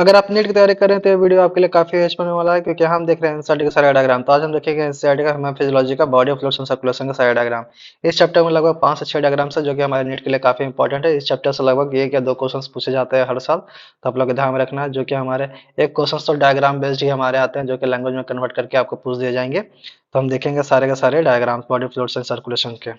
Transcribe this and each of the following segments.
अगर आप नीट की तैयारी कर रहे हैं तो ये वीडियो आपके लिए काफी हेल्पफुल होने वाला है, क्योंकि हम देख रहे हैं एनसीईआरटी का सारा डायग्राम। तो आज हम देखेंगे एनसीईआरटी का ह्यूमन फिजियोलॉजी का body of fluids and circulation का सारा डायग्राम। इस चैप्टर में लगभग 5 से 6 डायग्राम है जो कि हमारे नीट के लिए काफी इंपॉर्टेंट है। इस चैप्टर से लगभग एक या दो क्वेश्चन पूछे जाते हैं हर साल, तो आप लोग को ध्यान में रखना है। जो कि हमारे एक क्वेश्चन तो डायग्राम बेस्ड ही हमारे आते हैं, जो कि लैंग्वेज में कन्वर्ट करके आपको पूछ दिए जाएंगे। तो हम देखेंगे सारे के सारे diagram body of fluids and circulation के।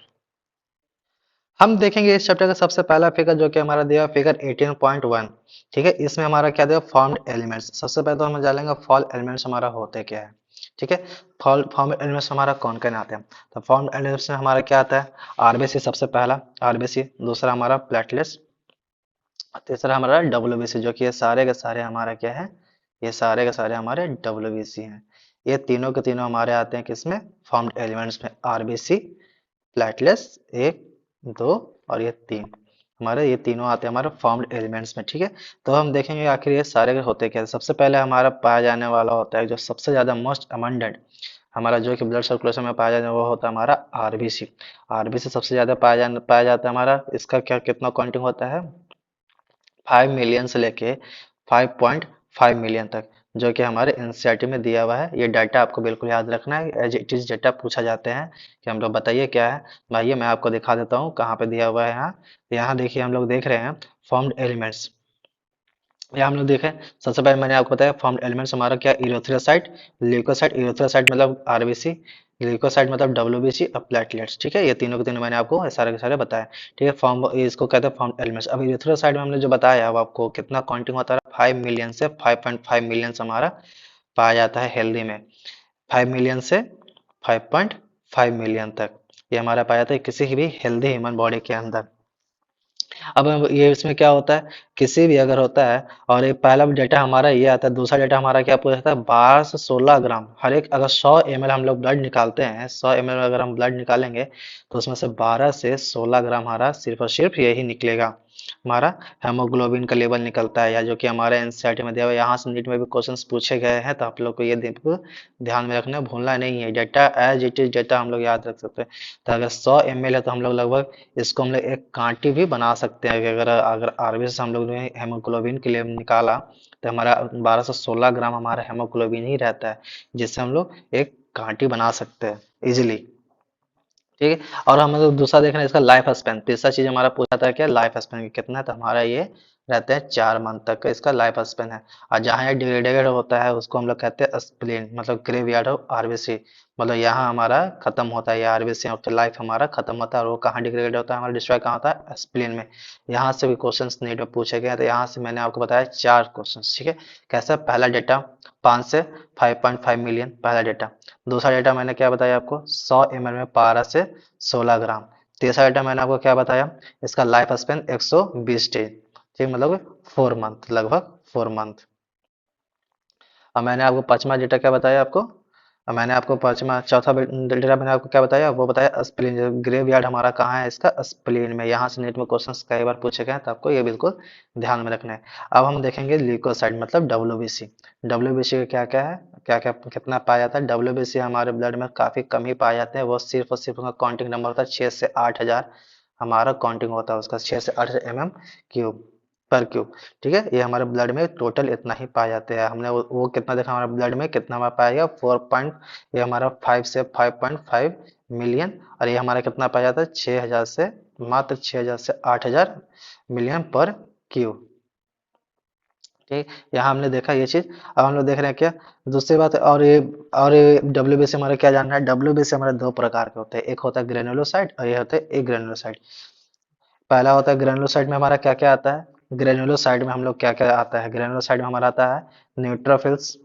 हम देखेंगे इस चैप्टर का सबसे पहला फिगर जो कि हमारा दिया फिगर 18.1। ठीक है, इसमें हमारा क्या दिया, फॉर्म्ड एलिमेंट्स। सबसे पहले तो हम जानेंगे फॉर्म एलिमेंट्स हमारा होते क्या है। ठीक है, फॉर्म एलिमेंट्स हमारा कौन कौन आते हैं। तो फॉर्म एलिमेंट्स में हमारा क्या आता है, आरबीसी सबसे पहला, आरबीसी। दूसरा हमारा प्लेटलेट्स। तीसरा हमारा डब्ल्यूबीसी, जो कि ये सारे के सारे हमारा क्या है, ये सारे के सारे हमारे डब्ल्यूबीसी हैं। ये तीनों के तीनों हमारे आते हैं किसमें, फॉर्म्ड एलिमेंट्स में। आरबीसी, प्लेटलेट्स एक, दो और ये तीन, हमारे ये तीनों आते हैं हमारे फॉर्म्ड एलिमेंट्स में। ठीक है, तो हम देखेंगे आखिर ये सारे होते क्या हैं। सबसे पहले हमारा पाया जाने वाला होता है जो सबसे ज्यादा मोस्ट अबंडेंट हमारा, जो कि ब्लड सर्कुलेशन में पाया जाने वो होता है हमारा आरबीसी। आरबीसी सबसे ज्यादा पाया जाता है हमारा। इसका क्या कितना काउंटिंग होता है, 5 मिलियन से लेके 5.5 मिलियन तक, जो कि हमारे एनसीईआरटी में दिया हुआ है। ये डाटा आपको बिल्कुल याद रखना है, एज इट इज डाटा पूछा जाते हैं कि हम लोग बताइए क्या है। भाई मैं आपको दिखा देता हूँ कहाँ पे दिया हुआ है। यहाँ देखिए, हम लोग देख रहे हैं फॉर्म्ड एलिमेंट्स। यहाँ हम लोग देखें, सबसे पहले मैंने आपको बताया फॉर्म्ड एलिमेंट्स हमारा क्या, इरिथ्रोसाइट, ल्यूकोसाइट। इरिथ्रोसाइट मतलब आरबीसी, ल्यूकोसाइट मतलब डब्ल्यूबीसी और प्लेटलेट्स। ठीक है, ये तीनों के तीनों मैंने आपको सारे के सारे बताया। ठीक है, फॉर्म इसको कहते हैं फॉर्म्ड एलिमेंट्स। अब इरिथ्रोसाइट में हमने जो बताया, अब आपको कितना काउंटिंग होता है, 5 मिलियन से 5.5 मिलियन हमारा पाया जाता है हेल्दी में। 5 मिलियन से 5.5 मिलियन तक ये हमारा पाया जाता है किसी भी हेल्दी ह्यूमन बॉडी के अंदर। अब ये इसमें क्या होता है, किसी भी अगर होता है, और ये पहला डेटा हमारा ये आता है, दूसरा डेटा हमारा क्या पूछा था, 12 से 16 ग्राम हर एक। अगर 100 ml हम लोग ब्लड निकालते हैं, 100 ml अगर हम ब्लड निकालेंगे, तो उसमें से 12 से 16 ग्राम हमारा सिर्फ और सिर्फ यही निकलेगा, हमारा हेमोग्लोबिन का लेवल निकलता है। या जो कि हमारे एनसीईआरटी में दिया हुआ है, यहाँ से नीट में भी क्वेश्चंस पूछे गए हैं, तो आप लोग को ये ध्यान में रखना, भूलना नहीं है। Data as it is data हम लोग याद रख सकते हैं। तो अगर 100 ml है तो हम लोग लगभग इसको हम लोग एक कांटी भी बना सकते हैं कि अगर अगर आरबी से हम लोग ने हेमोग्लोबिन के लिए निकाला, तो हमारा 12 से 16 ग्राम हमारा हेमोग्लोबिन ही रहता है, जिससे हम लोग एक कांटी बना सकते हैं इजिली। ठीक है, और हम लोग दूसरा देख रहे हैं इसका लाइफ स्पेन। तीसरा चीज हमारा पूछा था क्या, लाइफ स्पेन कितना है, तो हमारा ये रहता है 4 मंथ तक का इसका लाइफ स्पेन है। और जहाँ ये डिग्रेडेड होता है उसको हम लोग कहते हैं स्प्लीन, मतलब ग्रेवयार्ड ऑफ आरबीसी। मतलब यहाँ हमारा खत्म होता है, ये आरबीसी ऑफ लाइफ हमारा खत्म होता है। और वो कहाँ डिग्रेडेड होता है, हमारा डिस्ट्रॉय कहाँ होता है, स्प्लीन में। यहाँ से भी क्वेश्चन नीट में पूछे गए हैं, तो यहाँ से मैंने आपको बताया 4 क्वेश्चन। ठीक है, कैसा, पहला डेटा 5 से 5.5 मिलियन पहला डेटा। दूसरा डेटा मैंने क्या बताया आपको, 100 ml में 12 से 16 ग्राम। तीसरा डेटा मैंने आपको क्या बताया, इसका लाइफ स्पेन 120 डेज। ठीक, मतलब 4 मंथ, लगभग 4 मंथ। और मैंने आपको पांचवा डेटा क्या बताया आपको, और मैंने आपको पांचवा चौथा डेटा मैंने आपको क्या बताया, वो बताया स्प्लीन। ग्रेव यार्ड हमारा कहाँ है, इसका स्प्लीन में। यहाँ से नीट में क्वेश्चंस कई बार पूछे गए हैं, तो आपको ये बिल्कुल ध्यान में रखना है। अब हम देखेंगे ल्यूकोसाइड मतलब डब्ल्यूबीसी। डब्ल्यूबीसी का क्या क्या है, क्या क्या कितना पाया जाता है। डब्ल्यूबीसी हमारे ब्लड में काफी कम ही पाए जाते हैं। वो सिर्फ और सिर्फ उसका काउंटिंग नंबर होता है 6 से 8 हजार हमारा काउंटिंग होता है उसका, 6 से 8 mm पर क्यूब। ठीक है, ये हमारे ब्लड में टोटल इतना ही पाए जाते हैं। हमने वो कितना देखा, हमारे ब्लड में कितना हमारा पाया गया, 4 पॉइंट, ये हमारा 5 से 5.5 मिलियन। और ये हमारा कितना पाया जाता है, 6 हजार से, मात्र 6 हजार से 8 हजार मिलियन पर क्यूब। ठीक, यहाँ हमने देखा ये चीज। अब हम लोग देख रहे हैं क्या, दूसरी बात। और ये डब्ल्यू से हमारा क्या जानना है, डब्ल्यू से हमारे दो प्रकार के होते हैं, एक होता है ग्रेनुलोसाइट और ये होता है ए ग्रेनुलोसाइट। पहला होता है ग्रेनुलोसाइट में हमारा क्या क्या आता है, ग्रेनुलोसाइट में हम लोग क्या क्या आता है, ग्रेनुलोसाइट में हमारा आता है न्यूट्रोफिल्स।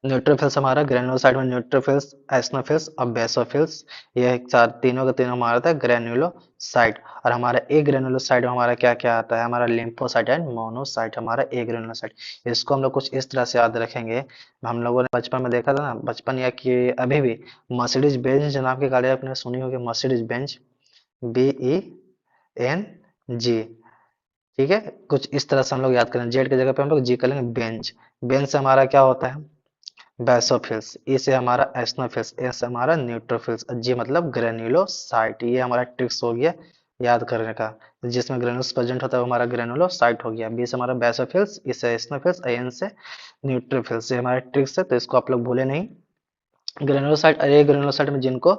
न्यूट्रोफिल्स हमारा ग्रेनुलोसाइट में न्यूट्रोफिल्स, एस्नोफिल्स और बेसोफिल्स, ये चार तीनों का तीनों हमारा था ग्रेनुलोसाइट। और हमारा ए ग्रेनुलोसाइट में हमारा क्या क्या आता है, हमारा लिम्फोसाइट एंड मोनोसाइट, हमारा ए ग्रेनुलोसाइट। इसको हम लोग कुछ इस तरह से याद रखेंगे। हम लोगों ने बचपन में देखा था ना, बचपन या कि अभी भी, मर्सिडीज बेंज नाम की गाड़ी आपने सुनी होगी, मर्सिडीज बेंज, BENG। ठीक है, कुछ इस तरह से हम लोग याद करें, जेड की जगह पे हम लोग जी कर लेंगे, बेंच। बेंच से हमारा क्या होता है, बेसोफिल्स। ई से हमारा एस्नोफिल्स, ए से हमारा न्यूट्रोफिल्स, जी मतलब ग्रेन्युलोसाइट। ये हमारा ट्रिक्स हो गया याद करने का। जिसमें ग्रेनुल्स प्रेजेंट होता है वो हमारा ग्रेनुलोसाइट हो गया। बी से हमारा बेसोफिल्स, ई से एसिनोफिल्स, एन से न्यूट्रोफिल्स। ये हमारे ट्रिक्स है, तो इसको आप लोग भूले नहीं। ग्रेनुलोसाइट, अरे ग्रेनुलोसाइट में जिनको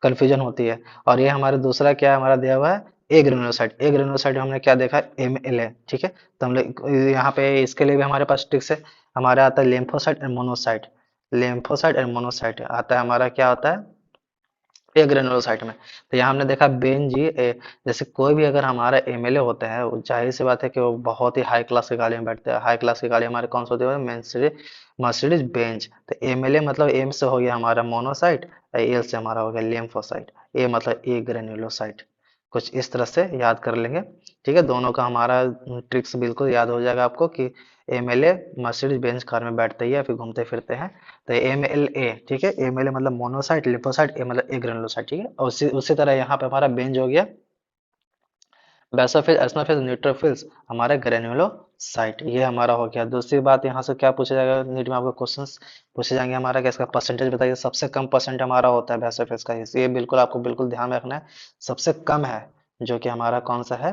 कंफ्यूजन होती है। और ये हमारे दूसरा क्या हमारा दिया हुआ है, ए ग्रेनुलोसाइट। ए ग्रेनुलोसाइट हमने क्या देखा, एमएलए, ठीक है। तो हम लोग यहाँ पे इसके लिए भी हमारे पास ट्रिक्स है। हमारा आता है lymphocyte and monocyte. Lymphocyte and monocyte आता है हमारा, क्या होता है, ए ग्रेनुलोसाइट में। तो यहाँ हमने देखा बेन जी जैसे कोई भी अगर हमारा एमएलए होता है, वो जाहिर सी बात है कि वो बहुत ही हाई क्लास की गाड़ी में बैठते हैं। हाई क्लास की गाड़ी हमारे कौन सी होती है, मर्सिडीज बेंज। तो एमएलए मतलब एम से हो गया हमारा मोनोसाइट, एल से हमारा हो गया लिम्फोसाइट। ए मतलब ए ग्रेनुलोसाइट। कुछ इस तरह से याद कर लेंगे, ठीक है। दोनों का हमारा ट्रिक्स बिल्कुल याद हो जाएगा आपको कि एमएलए मर्सिडीज बेंज कार में बैठते ही या फिर घूमते फिरते हैं। तो एम एल ए, ठीक है। एम एल ए मतलब मोनोसाइट, लिपोसाइट, ए मतलब ए ग्रेनुलोसाइट, ठीक है। और उसी तरह यहाँ पे हमारा बेंज हो गया बेसोफिल, एसनोफिल, न्यूट्रोफिल्स, हमारा ग्रेनुलोसाइट। ये हमारा हो गया। दूसरी बात यहाँ से क्या पूछा जाएगा नीट में, आपको क्वेश्चंस पूछे जाएंगे हमारा कि इसका परसेंटेज बताइए। सबसे कम परसेंट हमारा होता है बेसोफिल्स का, ये बिल्कुल आपको बिल्कुल ध्यान में रखना है। सबसे कम है जो कि हमारा कौन सा है,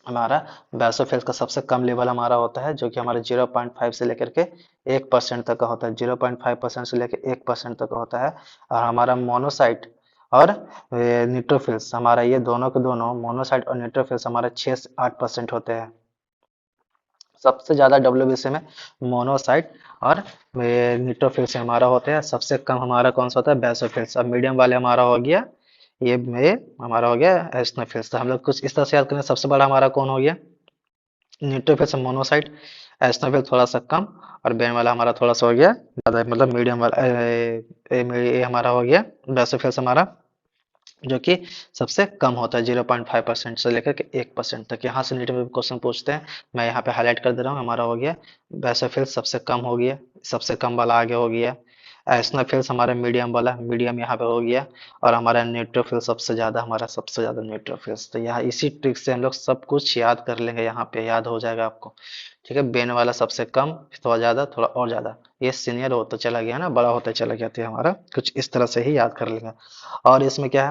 हमारा बेसोफिल्स का सबसे कम लेवल हमारा होता है, जो कि हमारे 0.5 से लेकर के 1% तक का होता है। 0.5% से लेकर 1% तक का होता है। और हमारा मोनोसाइट और न्यूट्रोफिल्स हमारा, ये दोनों के दोनों मोनोसाइट और न्यूट्रोफिल्स हमारे 6 से 8% होते हैं। सबसे ज्यादा डब्ल्यूबीसी में मोनोसाइट और न्यूट्रोफिल्स हमारा होते हैं। सबसे कम हमारा कौन सा होता है, बेसोफिल्स। अब मीडियम वाले हमारा हो गया ये हमारा हो गया एस्नोफिल्स। तो हम लोग कुछ इस तरह से याद करें। सबसे बड़ा हमारा कौन हो गया, न्यूट्रोफिल्स मोनोसाइट, एस्नोफिल थोड़ा सा कम, और बेन वाला हमारा थोड़ा सा हो गया ज्यादा, मतलब मीडियम वाला। ये हमारा हो गया बेसोफिल्स हमारा, जो कि सबसे कम होता है 0.5% से लेकर के 1% तक। यहाँ से नीट में क्वेश्चन पूछते हैं, मैं यहाँ पे हाईलाइट कर दे रहा हूँ। हमारा हो गया बेसोफिल्स सबसे कम हो गया, सबसे कम वाला आगे हो गया। एसनोफिल्स हमारा मीडियम वाला, मीडियम यहाँ पे हो गया। और हमारा न्यूट्रोफिल सबसे ज्यादा, हमारा सबसे ज्यादा न्यूट्रोफिल्स। तो यहाँ इसी ट्रिक से हम लोग सब कुछ याद कर लेंगे, यहाँ पे याद हो जाएगा आपको, ठीक है। बेन वाला सबसे कम, थोड़ा ज्यादा, थोड़ा और ज्यादा। ये सीनियर होता चला गया ना, बड़ा होता चला गया, तो हमारा कुछ इस तरह से ही याद कर लेंगे। और इसमें क्या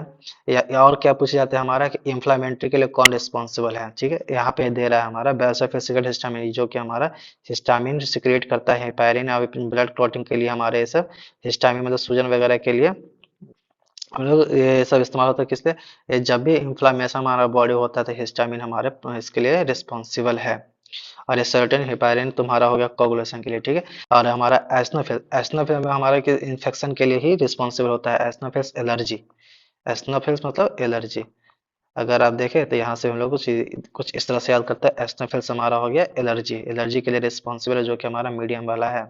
है और क्या पूछे जाते हैं हमारा कि इंफ्लामेटरी के लिए कौन रिस्पॉन्सिबल है, ठीक है। यहाँ पे दे रहा है हमारा बेसोफिसिकल हिस्टामिन, जो कि हमारा हिस्टामिन सिक्रिएट करता है हेपारिन और ब्लड क्लॉटिंग के लिए। हमारे ये सब हिस्टामिन मतलब सूजन वगैरह के लिए हम लोग ये सब इस्तेमाल होता है। किसलिए, ये जब भी इंफ्लामेशन हमारा बॉडी होता है तो हिस्टामिन हमारे इसके लिए रिस्पॉन्सिबल है। और ये सर्टेन हेपारिन तुम्हारा हो गया कोगुलेशन के लिए, ठीक है। और हमारा एस्नोफिल, एस्नोफिल में हमारा इन्फेक्शन के लिए ही रिस्पॉन्सिबल होता है। एस्नोफिल्स एलर्जी, एस्नोफिल्स मतलब एलर्जी। अगर आप देखें तो यहाँ से हम लोग कुछ इस तरह से याद करते हैं। एस्नोफिल्स हमारा हो गया एलर्जी, एलर्जी के लिए रिस्पॉन्सिबल है, जो कि हमारा मीडियम वाला है।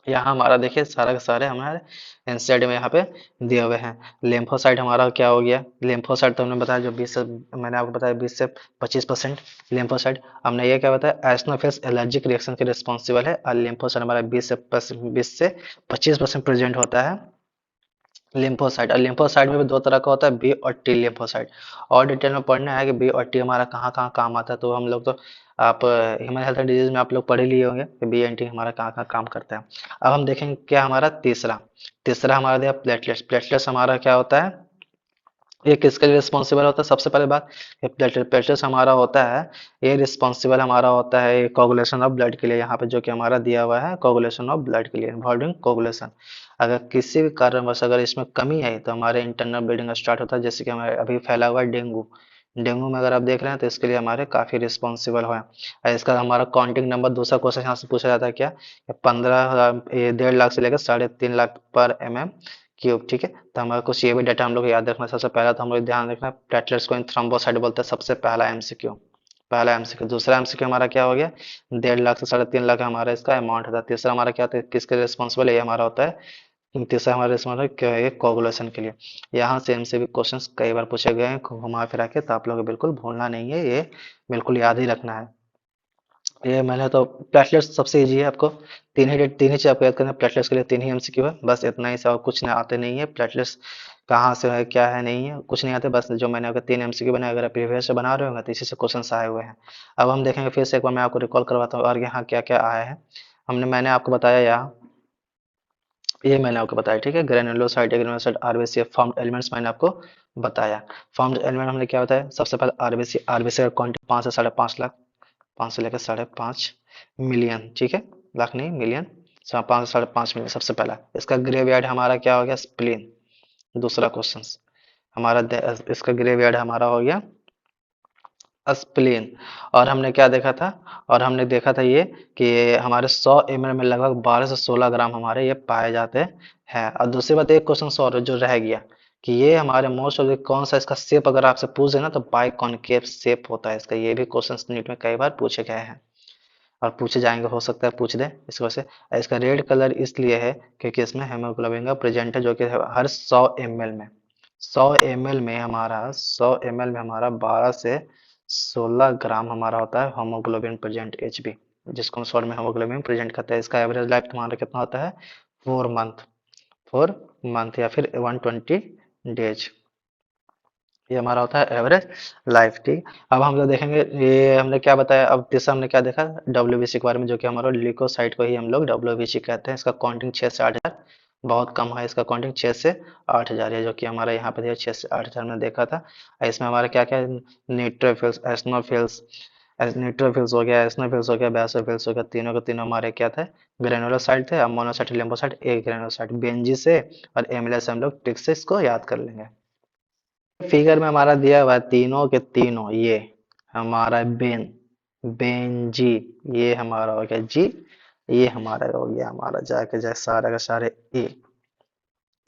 यहाँ हमारा देखिए सारा के सारे हमारे एनसीईआरटी में यहाँ पे दिए हुए हैं। लिम्फोसाइट हमारा क्या हो गया, लिम्फोसाइट तो हमने बताया जो 20 से, मैंने आपको बताया 20 से 25% लिम्फोसाइट। हमने ये क्या बताया, एस्नोफिल्स एलर्जिक रिएक्शन के रिस्पॉन्सिबल है। और लिम्फोसाइट हमारा 20 से 25% प्रेजेंट होता है लिम्फोसाइट। और लिम्फोसाइट में भी दो तरह का होता है, बी और टी लिम्फोसाइट। और डिटेल में पढ़ना है कि बी और टी हमारा कहाँ कहाँ काम आता है, तो हम लोग तो आप ह्यूमन हेल्थ एंड डिजीज में आप लोग पढ़ ही लिए होंगे कि बी एंड टी हमारा कहाँ कहाँ काम करता है। अब हम देखेंगे क्या हमारा तीसरा, तीसरा हमारा दिया प्लेटलेट्स। प्लेटलेट्स हमारा क्या होता है, ये किसके लिए रिस्पॉन्सिबल होता है, सबसे पहले बात, प्लेटलेट्स हमारा होता है, ये रिस्पॉन्सिबल हमारा होता है कोगुलेशन ऑफ ब्लड के लिए। यहाँ पे जो कि हमारा दिया हुआ है कोगुलेशन ऑफ ब्लड के लिए, इन्वॉल्विंग कोगुलेशन। अगर किसी भी कारणवश अगर इसमें कमी आई तो हमारे इंटरनल ब्लीडिंग स्टार्ट होता है। जैसे कि हमारे अभी फैला हुआ है डेंगू, डेंगू में अगर आप देख रहे हैं तो इसके लिए हमारे काफी रिस्पॉन्सिबल है। और इसका हमारा काउंटिंग नंबर, दूसरा क्वेश्चन यहाँ से पूछा जाता है क्या, 15 1.5 लाख से लेकर 3.5 लाख पर mm क्यूब, ठीक है। तो हमारा कुछ ये भी डाटा हम लोग को याद रखना है। सबसे पहला तो हम लोग ध्यान रखना, प्लेटलेट्स को थ्रोम्बोसाइट बोलते हैं, सबसे पहला एमसीक्यू, पहला एमसीक्यू। दूसरा एमसीक्यू हमारा क्या हो गया, 1.5 लाख से 3.5 लाख हमारा इसका अमाउंट होता है। तीसरा हमारा क्या होता है, किसके रिस्पॉन्सिबल है, ये हमारा होता है, तीसरा हमारा रिस्पॉन्सिबल क्या है, कोगुलेशन के लिए। यहाँ से एमसीक्यू क्वेश्चंस कई बार पूछे गए हैं घुमा फिरा के, तो आप लोग को बिल्कुल भूलना नहीं है, ये बिल्कुल याद ही रखना है। ये मैंने तो प्लेटलेट्स सबसे इजी है आपको, तीन ही चीज आपको याद करना है। प्लेटलेट्स के लिए 3 ही एमसीक्यू है, बस इतना ही से, और कुछ ना आते नहीं है। प्लेटलेट्स कहाँ से है क्या है नहीं है, कुछ नहीं आते, बस जो मैंने आपको 3 एमसीक्यू बनाया, अगर आप प्रीवियस से बना रहे होंगे तो इसी से क्वेश्चन आए हुए हैं। अब हम देखेंगे फिर से एक बार, मैं आपको रिकॉल करवाता हूँ और यहाँ क्या क्या आया है। मैंने आपको बताया यहाँ ये मैंने आपको बताया, ठीक है। Granulocyte, granulocyte, RBC, formed elements मैंने आपको बताया। फॉर्म्ड एलिमेंट हमने क्या बताया, सबसे पहले आरबीसी, आरबीसी का क्वांटिटी 5 से 5.5 लाख, 5 से लेकर 5.5 मिलियन, ठीक है, लाख नहीं मिलियन, 5 से 5.5 मिलियन सबसे पहला। इसका ग्रेवयार्ड हमारा क्या हो गया, स्प्लीन। दूसरा क्वेश्चन हमारा इसका ग्रेवयार्ड हमारा हो गया स्प्लीन। और हमने क्या देखा था, और हमने देखा था ये कि ये हमारे 100 ml में लगभग 12 से 16 ग्राम हमारे ये पाए जाते हैं। और दूसरी बात, एक क्वेश्चन और जो रह गया कि ये हमारे मोस्ट ऑफ कौन सा इसका शेप अगर आपसे पूछ देना तो बाई कॉनकेव शेप होता है इसका। ये भी क्वेश्चन नीट में कई बार पूछे गए हैं और पूछे जाएंगे, हो सकता है पूछ दे इस वजह से। इसका रेड कलर इसलिए है क्योंकि इसमें हेमोग्लोबिन का प्रेजेंट है, जो कि हर 100 ml में, 100 ml में हमारा 100 ml में हमारा 12 से 16 ग्राम हमारा होता है हेमोग्लोबिन प्रेजेंट, एचबी, जिसको हम शॉर्ट में हेमोग्लोबिन प्रेजेंट कहते हैं। इसका एवरेज लाइफ हमारा कितना होता है, 4 मंथ, 4 मंथ या फिर 120 डेज, ये हमारा होता है एवरेज लाइफ, ठीक। अब हम लोग देखेंगे, ये हमने क्या बताया, अब तीसरा हमने क्या देखा, डब्ल्यूबीसी के बारे में, जो कि हमारा ल्यूकोसाइट को ही हम लोग डब्ल्यूबीसी कहते हैं। इसका काउंटिंग 6 से 8 हजार, बहुत कम है इसका काउंटिंग, 6 से 8 हजार है, जो कि हमारा यहाँ पे दिया 6 से 8 हजार में देखा था। और इसमें हमारा क्या क्या है, न्यूट्रोफिल्स, एस्नोफिल्स, न्यूट्रोफिल्स हो गया, एस्नोफिल्स हो गया, बेसोफिल्स हो गया, तीनों के तीनों हमारे क्या थे, ग्रेनुलोसाइट थे। अब मोनोसाइट, लिम्फोसाइट, एक ग्रेनुलोसाइट, बेंजी से और एमिलेस से हम लोग ट्रिक से इसको याद कर लेंगे। फिगर में हमारा दिया हुआ है तीनों के तीनों, ये हमारा बेंजी, ये हमारा हो गया जी, ये हमारा हो गया हमारा जाके जाए सारे का सारे ए,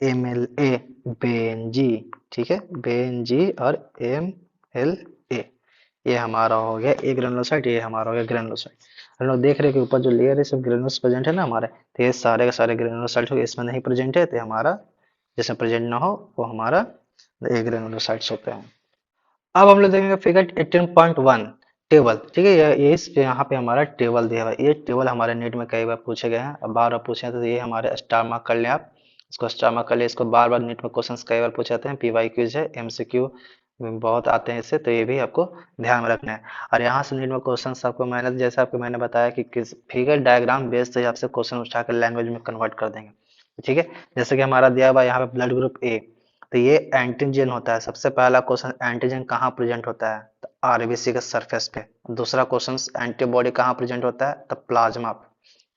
MLA, बेंजी, ठीक है, बेंजी और MLA, ये हमारा हो गया ए ग्रेनुलोसाइट, ये हमारा हो गया ग्रेनुलोसाइट। हम लोग देख रहे हैं कि ऊपर जो लेयर है सब ग्रेनुलोस प्रेजेंट है ना हमारे, तो ये सारे के सारे ग्रेनुलोसाइट हो गए, इसमें नहीं प्रेजेंट है तो हमारा, जिसमें प्रेजेंट ना हो वो हमारा ए ग्रेनुलोसाइट्स होते हैं। अब हम लोग देखेंगे फिगर 18.1, टेबल, ठीक है। ये इस पे यहाँ पे हमारा टेबल दिया हुआ है। ये टेबल हमारे नेट में कई बार पूछे गए हैं, अब बार बार पूछे हैं, तो ये हमारे स्टार मार्क कर लें आप, इसको स्टार मार्क कर ले। इसको बार बार नेट में क्वेश्चंस कई बार पूछे जाते हैं, पीवाई क्यूज है, MCQ बहुत आते हैं इससे, तो ये भी आपको ध्यान में रखना है। और यहाँ से नेट में क्वेश्चन आपको मैंने, जैसे आपको मैंने बताया कि किस फिगर डायग्राम बेस से आपसे क्वेश्चन उठा कर लैंग्वेज में कन्वर्ट कर देंगे, ठीक है। जैसे कि हमारा दिया हुआ है यहाँ पे ब्लड ग्रुप ए, तो ये एंटीजन होता है। सबसे पहला क्वेश्चन, एंटीजन कहाँ प्रेजेंट होता है, तो आरबीसी के सरफेस पे। दूसरा क्वेश्चन, एंटीबॉडी कहाँ प्रेजेंट होता है, तो प्लाज्मा पे,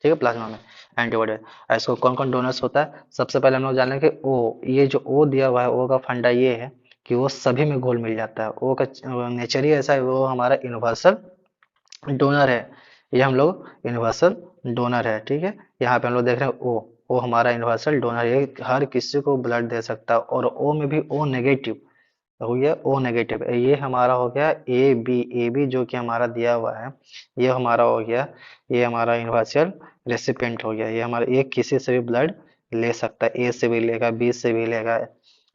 ठीक है, प्लाज्मा में एंटीबॉडी। इसको कौन कौन डोनर्स होता है, सबसे पहले हम लोग जान लेंगे ओ, ये जो ओ दिया हुआ है, ओ का फंडा ये है कि वो सभी में घुल मिल जाता है। ओ का नेचर ही ऐसा है, वो हमारा यूनिवर्सल डोनर है। ये हम लोग यूनिवर्सल डोनर है, ठीक है। यहाँ पे हम लोग देख रहे हैं ओ हमारा यूनिवर्सल डोनर, ये हर किसी को ब्लड दे सकता है, और ओ में भी ओ नेगेटिव हो गया, ओ नेगेटिव। ये हमारा हो गया ए बी जो कि हमारा दिया हुआ है, ये हमारा हो गया, ये हमारा यूनिवर्सल रेसिपिएंट हो गया। ये हमारा, ये किसी से भी ब्लड ले सकता है, ए से भी लेगा, बी से भी लेगा,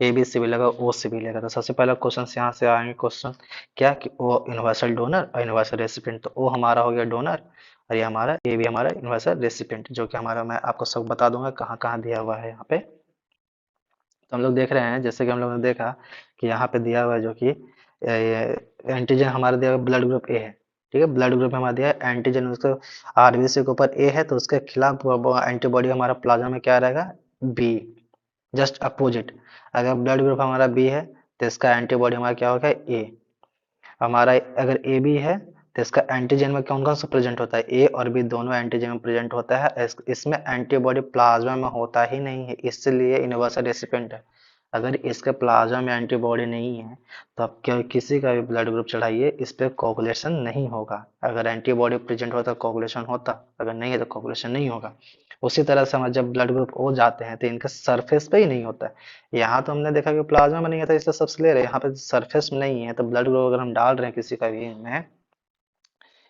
ए बी से भी लेगा, ओ से भी लेगा। तो सबसे पहला क्वेश्चन यहाँ से आएंगे क्वेश्चन क्या, कि ओ यूनिवर्सल डोनर और यूनिवर्सल रेसिपिएंट। तो ओ हमारा हो गया डोनर, और ये हमारा ए भी हमारा यूनिवर्सल रेसिपिएंट, जो कि हमारा, मैं आपको सब बता दूंगा कहाँ कहाँ दिया हुआ है यहाँ पे। तो हम लोग देख रहे हैं, जैसे कि हम लोग ने देखा कि यहाँ पे दिया हुआ है, जो कि एंटीजन हमारा दिया हुआ ब्लड ग्रुप ए है, ठीक है। ब्लड ग्रुप में हमारा दिया है एंटीजन, उसको आरबीसी के ऊपर ए है, तो उसके खिलाफ एंटीबॉडी हमारा प्लाज्मा में क्या रहेगा, बी, जस्ट अपोजिट। अगर ब्लड ग्रुप हमारा बी है तो इसका एंटीबॉडी हमारा क्या होगा, ए। हमारा अगर ए बी है तो इसका एंटीजन में कौन कौन सा प्रेजेंट होता है, ए और बी दोनों एंटीजन में प्रेजेंट होता है। इसमें एंटीबॉडी प्लाज्मा में होता ही नहीं है, इसलिए यूनिवर्सल रेसिपिएंट है। अगर इसके प्लाज्मा में एंटीबॉडी नहीं है तो आप क्या किसी का भी ब्लड ग्रुप चढ़ाइए, इस पे कोगुलेशन नहीं होगा। अगर एंटीबॉडी प्रेजेंट होता कोगुलेशन होता, अगर नहीं है तो कोगुलेशन नहीं होगा। उसी तरह से हमारे जब ब्लड ग्रुप ओ जाते हैं तो इनके सरफेस पे ही नहीं होता है। यहाँ तो हमने देखा कि प्लाज्मा में नहीं होता, इससे सबसे क्लियर है, यहाँ पे सरफेस में नहीं है, तो ब्लड ग्रुप अगर हम डाल रहे हैं किसी का भी इनमें,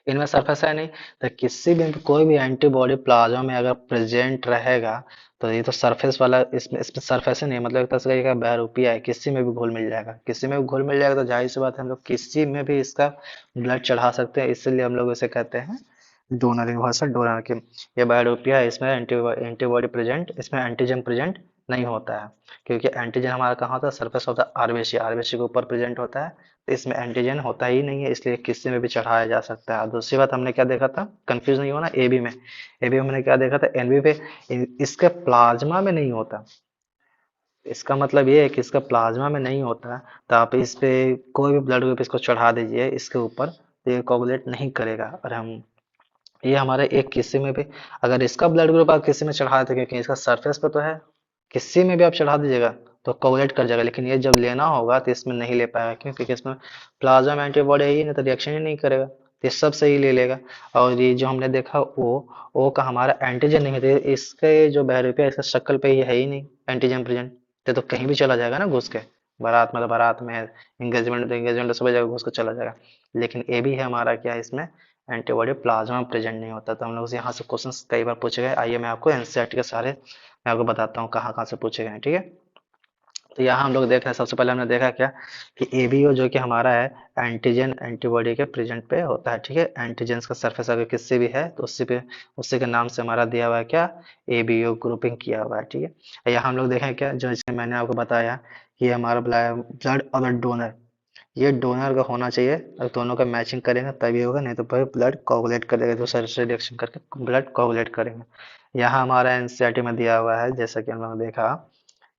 इनमें सरफेस है नहीं, तो किसी भी कोई भी एंटीबॉडी प्लाज्मा में अगर प्रेजेंट रहेगा तो ये तो सरफेस वाला, इसमें सरफेस ही नहीं है, मतलब एक तरह से कहिएगा बहरूपिया है, किसी में भी घुल मिल जाएगा, किसी में भी घुल मिल जाएगा, तो जाहिर सी बात है हम लोग किसी में भी इसका ब्लड चढ़ा सकते हैं, इसलिए हम लोग इसे कहते हैं डोनर, यूनिवर्सल डोनर की। ये बायोडोपिया है, इसमें एंटीबॉडी प्रेजेंट, इसमें एंटीजन प्रेजेंट नहीं होता है, क्योंकि एंटीजन हमारा कहाँ होता है, सरफेस होता है आरबीसी, आरबीसी के ऊपर प्रेजेंट होता है, तो इसमें एंटीजन होता ही नहीं है, इसलिए किसी में भी चढ़ाया जा सकता है। और दूसरी बात हमने क्या देखा था, कंफ्यूज नहीं होना, एबी में, एबी में हमने क्या देखा था, एनबी पे इसके प्लाज्मा में नहीं होता। इसका मतलब ये है कि इसका प्लाज्मा में नहीं होता, तो आप इस पे कोई भी ब्लड ग्रुप इसको चढ़ा दीजिए इसके ऊपर, तो ये कोगुलेट नहीं करेगा। और हम ये हमारे एक किसी में भी, अगर इसका ब्लड ग्रुप आप किसी में चढ़ा देते, क्योंकि इसका सरफेस पे तो है, किसी में भी आप चढ़ा दीजिएगा तो कोगुलेट कर जाएगा, लेकिन ये जब लेना होगा तो इसमें नहीं ले पाएगा, क्यों, क्योंकि इसमें प्लाज्मा में एंटीबॉडी है ही नहीं, तो रिएक्शन ही नहीं करेगा, तो ये सब सही ले लेगा। और ये जो हमने देखा ओ का हमारा एंटीजन नहीं है, तो इसके जो बहरूपिया इसका शक्ल पे ये है ही नहीं एंटीजन प्रेजेंट, तो कहीं भी चला जाएगा ना घुस के, बारात मतलब बारात में, एंगेजमेंट तो एंगेजमेंट में सब जगह घुस के चला जाएगा। लेकिन ये भी है हमारा क्या है, इसमें एंटीबॉडी प्लाज्मा में प्रेजेंट नहीं होता। तो हम लोग से यहाँ से क्वेश्चन कई बार पूछे गए, आइए मैं आपको एनसीईआरटी के सारे मैं आपको बताता हूँ कहाँ कहाँ से पूछे गए हैं, ठीक है। तो यहाँ हम लोग देख रहे हैं, सबसे पहले हमने देखा क्या, कि एबीओ जो कि हमारा है एंटीजन एंटीबॉडी के प्रेजेंट पे होता है, ठीक है। एंटीजन का सरफेस अगर किससे भी है तो उससे पे उसी के नाम से हमारा दिया हुआ है क्या, एबीओ ग्रुपिंग किया हुआ है, ठीक है। यहाँ हम लोग देखें क्या, जो जैसे मैंने आपको बताया कि हमारा ब्लड और डोनर, ये डोनर का होना चाहिए, और दोनों का मैचिंग करेंगे तभी होगा, नहीं तो फिर ब्लड कोगुलेट करेगा, दूसरे से रिएक्शन करके ब्लड कोगुलेट करेंगे। यहाँ हमारा एनसीईआरटी में दिया हुआ है, जैसा कि हम लोगों ने देखा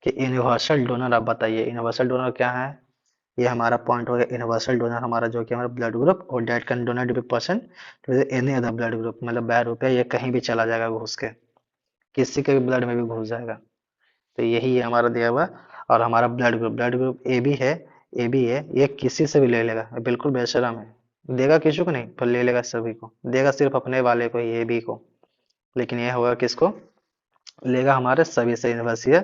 कि यूनिवर्सल डोनर, आप बताइए यूनिवर्सल डोनर क्या है। ये हमारा पॉइंट हो गया, यूनिवर्सल डोनर हमारा जो कि हमारा ब्लड ग्रुप, और that can donate B person to any other blood group, मतलब बहरूपिया ये कहीं भी चला जाएगा घुस के, किसी के भी ब्लड में भी घुस जाएगा। तो यही है हमारा दिया हुआ। और हमारा ब्लड ग्रुप ए बी है, ए बी है, ये किसी से भी ले लेगा, बिल्कुल बेशरम है, देगा किसी को नहीं पर ले लेगा सभी को, देगा सिर्फ अपने वाले को ही, ए बी को, लेकिन ये होगा किसको, लेगा हमारे सभी से, यूनिवर्सल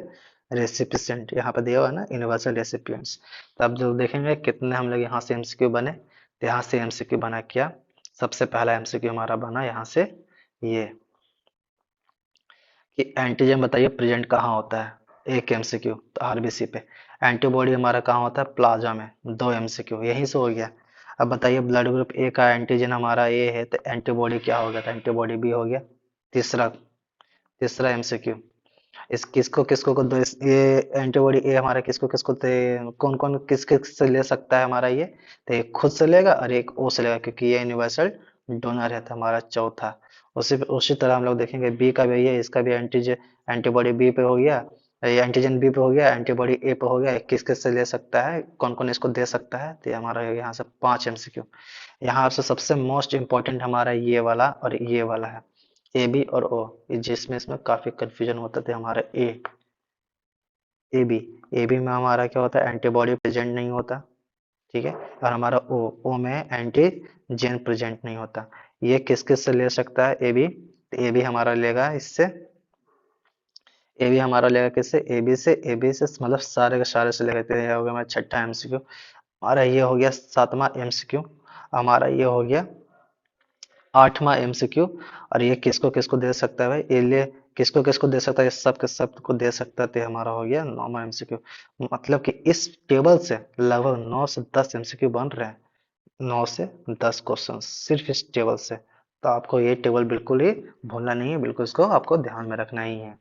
रेसिपिएंट, यहाँ पे दिया हुआ है ना यूनिवर्सल रेसिपिएंट्स। तो अब जो देखेंगे कितने हम लोग यहाँ से एमसीक्यू बने, तो यहाँ से एमसीक्यू बना क्या, सबसे पहला एमसीक्यू हमारा बना यहाँ से ये, कि एंटीजन बताइए प्रेजेंट कहाँ होता है, एक एमसीक्यू, तो आरबीसी पे। एंटीबॉडी हमारा कहाँ होता है, प्लाज्मा में, दो एमसीक्यू, यहीं से हो गया। अब बताइए ब्लड ग्रुप ए का एंटीजन हमारा ए है, तो एंटीबॉडी क्या हो गया, तो एंटीबॉडी बी हो गया। तीसरा तीसरा एमसीक्यू, इस किसको किसको को दो, ये एंटीबॉडी ए हमारा किसको किसको कौन कौन किस किस से ले सकता है हमारा ये, तो एक खुद से लेगा और एक ओ से लेगा, क्योंकि ये यूनिवर्सल डोनर है, तो हमारा चौथा। उसी तरह हम लोग देखेंगे बी का भी है, इसका भी एंटीबॉडी बी पे हो गया, ये एंटीजन बी पे हो गया, एंटीबॉडी ए पे हो गया, किस किस से ले सकता है, कौन कौन इसको दे सकता है, तो ये हमारा हो गया यहाँ से 5 एमसीक्यू। यहाँ से सबसे मोस्ट इंपॉर्टेंट हमारा ये वाला और ये वाला है, ए बी और ओ, जिसमें इसमें काफी कंफ्यूजन होता था। हमारा ए बी, ए बी में हमारा क्या होता है, एंटीबॉडी प्रेजेंट नहीं होता, ठीक है। और हमारा ओ में एंटीजन प्रेजेंट नहीं होता। ये किस किस से ले सकता है, ए बी, ए बी हमारा लेगा इससे, ए बी हमारा लेगा किससे, ए बी से, ए बी से मतलब सारे के सारे से लेगा, तो ये हो गया हमारा छठा एमसीक्यू। हमारा ये हो गया सातवां एमसीक्यू, हमारा ये हो गया आठवां एमसीक्यू। और ये किसको किसको दे सकता है भाई, ये ले किसको किसको दे सकता है, ये सब के सब को दे सकता है, तो हमारा हो गया 9वां एमसीक्यू। मतलब कि इस टेबल से लगभग 9 से 10 एमसीक्यू बन रहे हैं, 9 से 10 क्वेश्चन सिर्फ इस टेबल से। तो आपको ये टेबल बिल्कुल ही भूलना नहीं है, बिल्कुल इसको आपको ध्यान में रखना ही है।